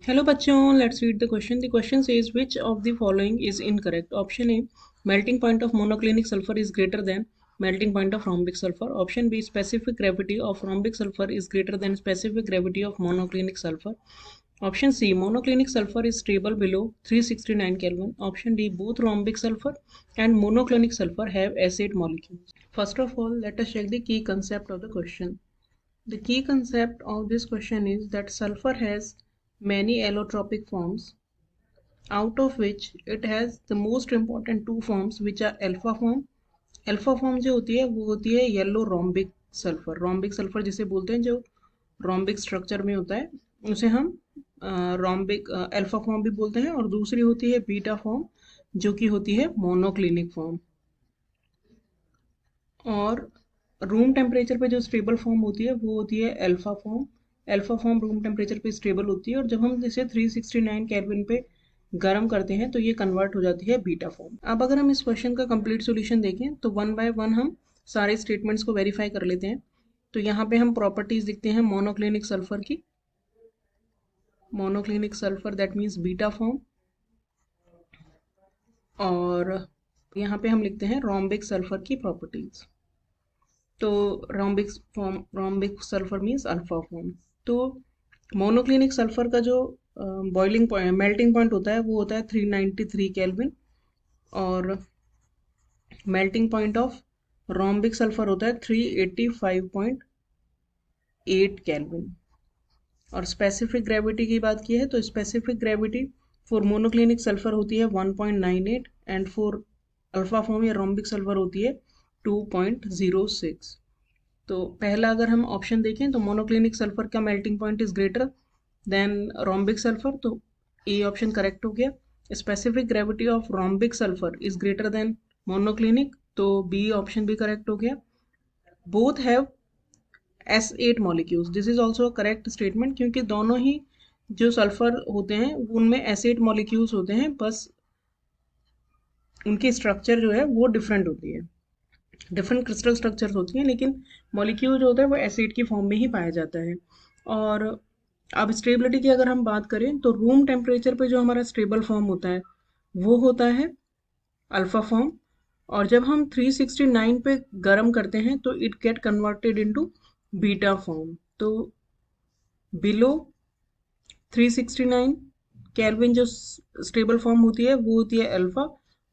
Hello bachon, let's read the question. The question says which of the following is incorrect? Option A, melting point of monoclinic sulfur is greater than melting point of rhombic sulfur. Option B, specific gravity of rhombic sulfur is greater than specific gravity of monoclinic sulfur. Option C, monoclinic sulfur is stable below 369 Kelvin. Option D, both rhombic sulfur and monoclinic sulfur have acid molecules. First of all, let us check the key concept of the question. The key concept of this question is that sulfur has many allotropic forms, out of which it has the most important two forms which are alpha form. Alpha form जो होती है वो होती है yellow rhombic sulphur जिसे बोलते हैं, जो रोम्बिक स्ट्रक्चर में होता है उसे हम रोम्बिक अल्फा फॉर्म भी बोलते हैं, और दूसरी होती है बीटा फॉर्म जो कि होती है मोनोक्लिनिक फॉर्म। और रूम टेम्परेचर पे जो स्टेबल फॉर्म होती है वो होती है alpha form. Alpha form room temperature पे स्टेबल होती है, और जब हम इसे 369 केल्विन पे गर्म करते हैं तो ये कन्वर्ट हो जाती है बीटा फॉर्म। अब अगर हम इस क्वेश्चन का कंप्लीट सॉल्यूशन देखें तो वन बाय वन हम सारे स्टेटमेंट्स को वेरीफाई कर लेते हैं। तो यहाँ पे हम प्रॉपर्टीज लिखते हैं मोनोक्लिनिक सल्फर की। Monoclinic sulphur that means beta form, और यहाँ पे हम लिखते हैं रोम्बिक सल्फर की प्रॉपर्टीज। तो rhombic sulphur means alpha form. तो मोनोक्लिनिक सल्फर का जो बॉइलिंग पॉइंट मेल्टिंग पॉइंट होता है वो होता है 393 केल्विन, और melting point of rhombic sulphur होता है 385.8 केल्विन। और स्पेसिफिक ग्रेविटी की बात की है तो specific gravity for monoclinic sulphur होती है 1.98, एंड फॉर अल्फा फॉर्म या रोम्बिक सल्फर होती है 2.06। तो पहला अगर हम ऑप्शन देखें तो मोनोक्लिनिक सल्फर का melting point is greater than rhombic sulphur, तो ए ऑप्शन करेक्ट हो गया। Specific gravity of rhombic sulphur is greater than monoclinic, तो बी ऑप्शन भी करेक्ट हो गया। Both have S8 molecules, this is also correct statement, क्योंकि दोनों ही जो सल्फर होते हैं उनमें S8 मॉलिक्यूल्स होते हैं, बस उनकी स्ट्रक्चर जो है वो डिफरेंट होती है, डिफरेंट क्रिस्टल स्ट्रक्चर्स होती हैं, लेकिन मॉलिक्यूल जो होता है वो एसिड की फॉर्म में ही पाया जाता है। और अब स्टेबिलिटी की अगर हम बात करें तो रूम टेम्परेचर पे जो हमारा स्टेबल फॉर्म होता है वो होता है अल्फा फॉर्म, और जब हम 369 पे गर्म करते हैं तो it get converted into beta form. तो बिलो 369 केल्विन जो स्टेबल फॉर्म होती है वो होती है अल्फा,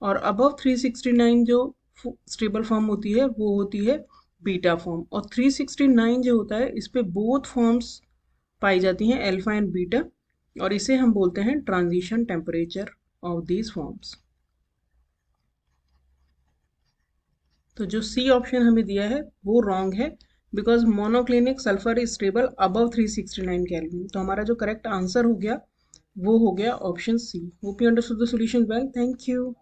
और अबव 369 जो स्टेबल फॉर्म होती है वो होती है बीटा फॉर्म। और 369 जो होता है इस पे बोथ फॉर्म्स पाई जाती हैं, अल्फा एंड बीटा, और इसे हम बोलते हैं transition temperature of these forms. तो जो सी ऑप्शन हमें दिया है वो रॉन्ग है, because monoclinic sulphur is stable above 369 kelvin. तो हमारा जो करेक्ट आंसर हो गया वो हो गया option C. Hope you understood the solution well, thank you.